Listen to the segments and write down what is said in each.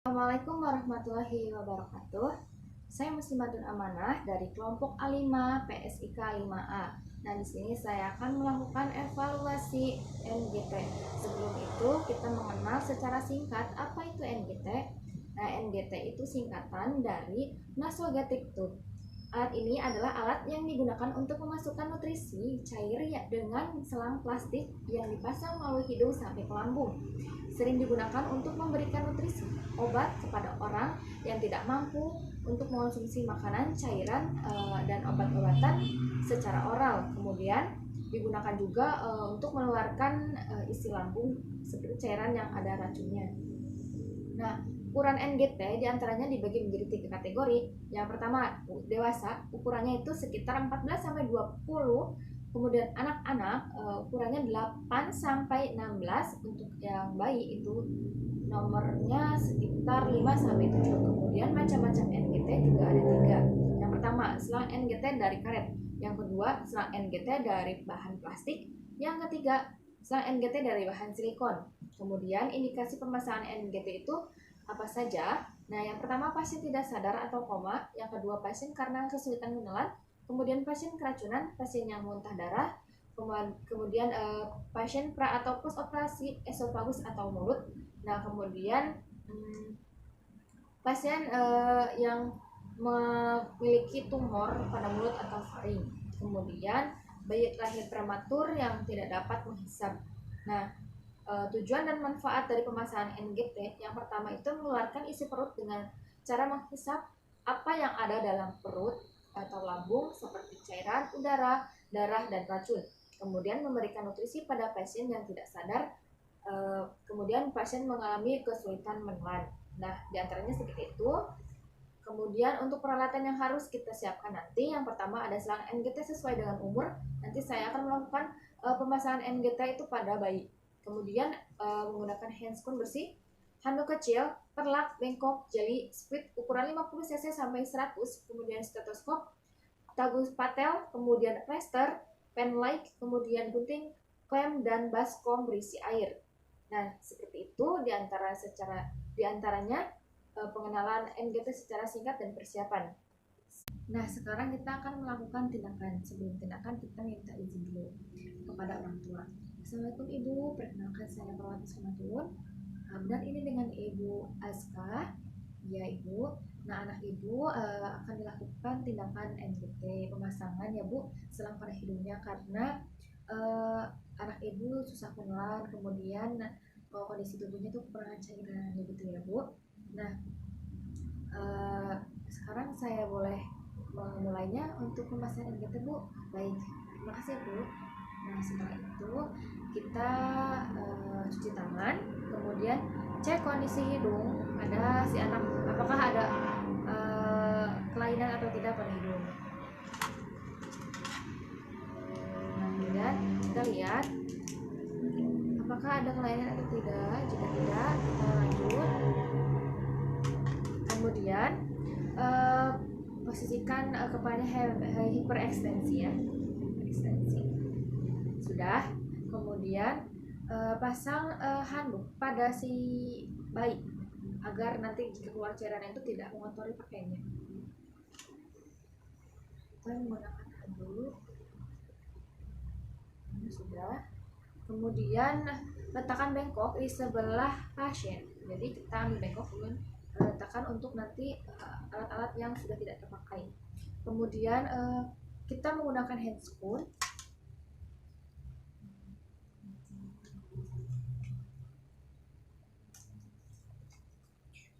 Assalamualaikum warahmatullahi wabarakatuh. Saya Muslimatun Amanah dari kelompok A5 PSIK 5A. Nah, di sini saya akan melakukan evaluasi NGT. Sebelum itu, kita mengenal secara singkat apa itu NGT. Nah, NGT itu singkatan dari Nasogastric Tube. Alat ini adalah alat yang digunakan untuk memasukkan nutrisi cair dengan selang plastik yang dipasang melalui hidung sampai ke lambung. Sering digunakan untuk memberikan nutrisi obat kepada orang yang tidak mampu untuk mengonsumsi makanan, cairan, dan obat-obatan secara oral. Kemudian digunakan juga untuk mengeluarkan isi lambung seperti cairan yang ada racunnya. Nah, ukuran NGT diantaranya dibagi menjadi 3 kategori. Yang pertama, dewasa, ukurannya itu sekitar 14 sampai 20. Kemudian anak-anak, ukurannya 8 sampai 16. Untuk yang bayi itu nomornya sekitar 5 sampai 7. Kemudian macam-macam NGT juga ada 3. Yang pertama, selang NGT dari karet. Yang kedua, selang NGT dari bahan plastik. Yang ketiga, selang NGT dari bahan silikon. Kemudian indikasi pemasangan NGT itu apa saja? Nah, yang pertama pasien tidak sadar atau koma, yang kedua pasien karena kesulitan menelan, kemudian pasien keracunan, pasien yang muntah darah, kemudian pasien pra atau post operasi esofagus atau mulut. Nah, kemudian pasien yang memiliki tumor pada mulut atau faring. Kemudian bayi lahir prematur yang tidak dapat menghisap. Nah, tujuan dan manfaat dari pemasangan NGT yang pertama itu mengeluarkan isi perut dengan cara menghisap apa yang ada dalam perut atau lambung seperti cairan, udara, darah, dan racun. Kemudian memberikan nutrisi pada pasien yang tidak sadar. Kemudian pasien mengalami kesulitan menelan. Nah, diantaranya seperti itu. Kemudian untuk peralatan yang harus kita siapkan nanti, yang pertama ada selang NGT sesuai dengan umur. Nanti saya akan melakukan pemasangan NGT itu pada bayi. Kemudian menggunakan handscoon bersih, handuk kecil, perlak, bengkok, jeli, sprit ukuran 50 cc sampai 100, kemudian stetoskop, tagus patel, kemudian plaster, pen light, kemudian gunting, klem, dan baskom berisi air. Nah, seperti itu diantaranya pengenalan NGT secara singkat dan persiapan. Nah, sekarang kita akan melakukan tindakan. Sebelum tindakan, kita minta izin dulu kepada orang tua. Assalamualaikum Ibu, perkenalkan saya Perawat Muslimatun. Benar ini dengan Ibu Aska? Ya Ibu. Nah, anak Ibu akan dilakukan tindakan NGT pemasangan ya Bu, selang pada hidungnya karena anak Ibu susah menelan, kemudian kondisi tubuhnya itu kekurangan cairan, begitu ya Bu. Nah, sekarang saya boleh memulainya untuk pemasangan NGT Bu. Baik, terima kasih Bu. Nah, setelah itu kita cuci tangan, kemudian cek kondisi hidung pada si anak, apakah ada kelainan atau tidak pada hidung. Nah, kemudian kita lihat apakah ada kelainan atau tidak. Jika tidak, kita lanjut. Kemudian posisikan kepalanya hiperekstensi ya, hiperekstensi. Sudah. Kemudian pasang handuk pada si bayi agar nanti jika keluar cairan itu tidak mengotori pakaiannya. Kita menggunakan handuk. Ini sudah. Kemudian letakkan bengkok di sebelah pasien. Jadi kita ambil bengkok kemudian letakkan untuk nanti alat-alat yang sudah tidak terpakai. Kemudian kita menggunakan handscoon.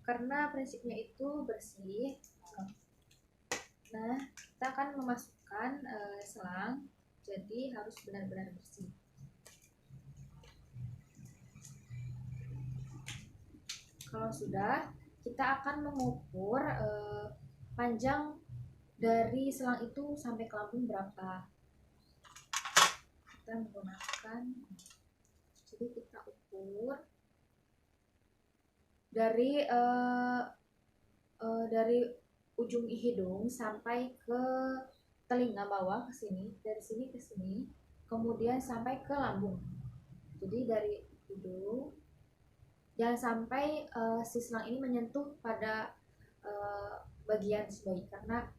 Karena prinsipnya itu bersih. Nah, kita akan memasukkan selang, jadi harus benar-benar bersih. Kalau sudah, kita akan mengukur panjang dari selang itu sampai ke lambung berapa. Kita menggunakan, jadi kita ukur dari ujung hidung sampai ke telinga bawah ke sini, dari sini ke sini, kemudian sampai ke lambung. Jadi dari hidung Jangan sampai si selang ini menyentuh pada bagian si bayi karena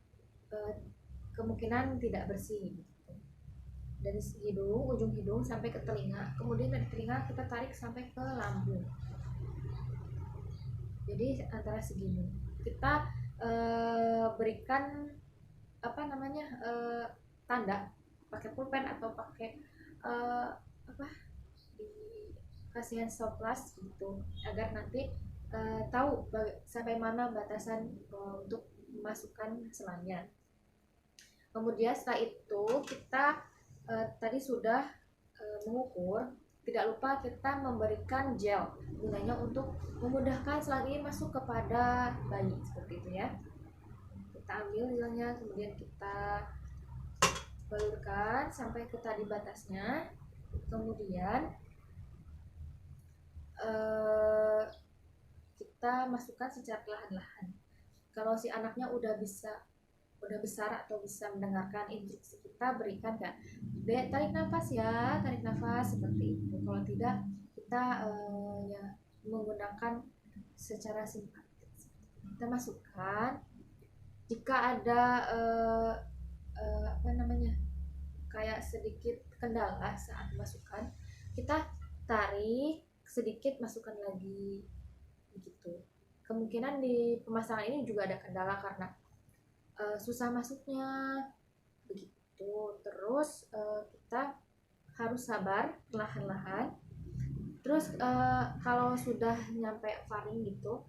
kemungkinan tidak bersih gitu. Dari hidung, ujung hidung sampai ke telinga, kemudian dari telinga kita tarik sampai ke lambung. Jadi antara segini kita berikan apa namanya tanda pakai pulpen atau pakai dikasih hand stopwatch gitu agar nanti tahu sampai mana batasan untuk memasukkan selangnya. Kemudian setelah itu kita tadi sudah mengukur, tidak lupa kita memberikan gel, gunanya untuk memudahkan selang ini masuk kepada bayi seperti itu ya. Kita ambil gelnya, kemudian kita balurkan sampai ke tadi batasnya, kemudian kita masukkan secara perlahan-lahan. Kalau si anaknya udah besar atau bisa mendengarkan instruksi kita, berikan kan tarik nafas ya, tarik nafas seperti itu. Kalau tidak kita ya menggunakan secara simpatis. Kita masukkan. Jika ada kayak sedikit kendala saat masukkan, kita tarik sedikit, masukkan lagi begitu. Kemungkinan di pemasangan ini juga ada kendala karena susah masuknya begitu. Terus kita harus sabar, perlahan-lahan. Terus kalau sudah nyampe faring gitu,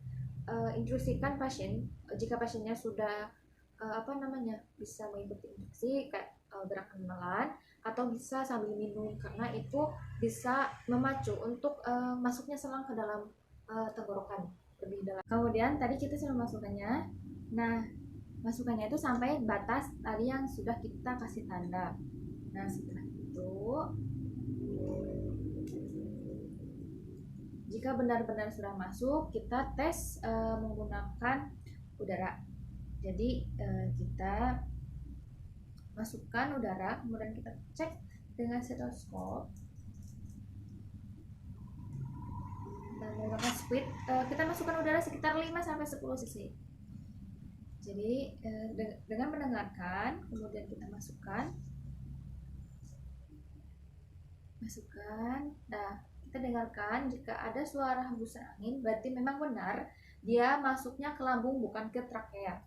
instruksikan pasien jika pasiennya sudah bisa mengikuti instruksi kayak gerakan menelan atau bisa sambil minum karena itu bisa memacu untuk masuknya selang ke dalam tenggorokan lebih dalam. Kemudian tadi kita sudah masukkannya. Nah, masukkannya itu sampai batas tadi yang sudah kita kasih tanda. Nah, setelah itu jika benar-benar sudah masuk, kita tes menggunakan udara. Jadi kita masukkan udara, kemudian kita cek dengan stetoskop dan menggunakan squid. Kita masukkan udara sekitar 5-10 cc. Jadi dengan mendengarkan, kemudian kita masukkan. Nah, kita dengarkan jika ada suara hembusan angin, berarti memang benar dia masuknya ke lambung bukan ke trakea.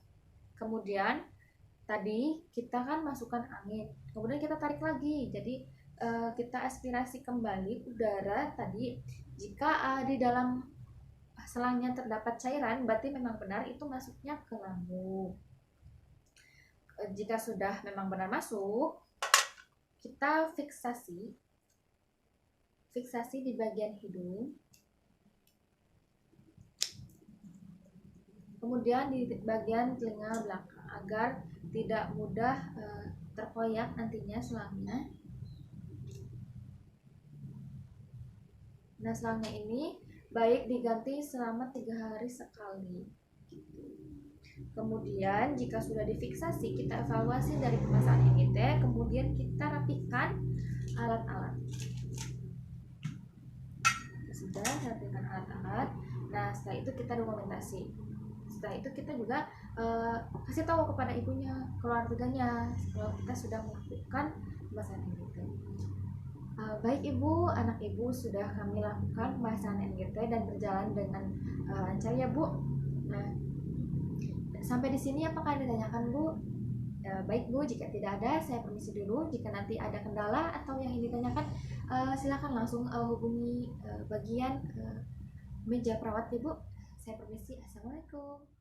Kemudian tadi kita kan masukkan angin, kemudian kita tarik lagi. Jadi kita aspirasi kembali udara tadi. Jika di dalam selangnya terdapat cairan, berarti memang benar itu masuknya ke lambung. Jika sudah memang benar masuk, kita fiksasi di bagian hidung, kemudian di bagian telinga belakang agar tidak mudah terkoyak nantinya selangnya. Nah, selangnya ini baik diganti selama 3 hari sekali. Kemudian jika sudah difiksasi, kita evaluasi dari pemasangan NGT, kemudian kita rapikan alat-alat. Sudah rapikan alat-alat. Nah, setelah itu kita dokumentasi. Setelah itu kita juga kasih tahu kepada ibunya, keluarganya kalau kita sudah melakukan pemasangan NGT. Baik ibu, anak ibu sudah kami lakukan pemasangan NGT dan berjalan dengan lancar ya bu. Nah, sampai di sini apakah yang ditanyakan bu? Baik bu, jika tidak ada saya permisi dulu. Jika nanti ada kendala atau yang ingin ditanyakan, silakan langsung hubungi bagian meja perawat ibu. Saya permisi. Assalamualaikum.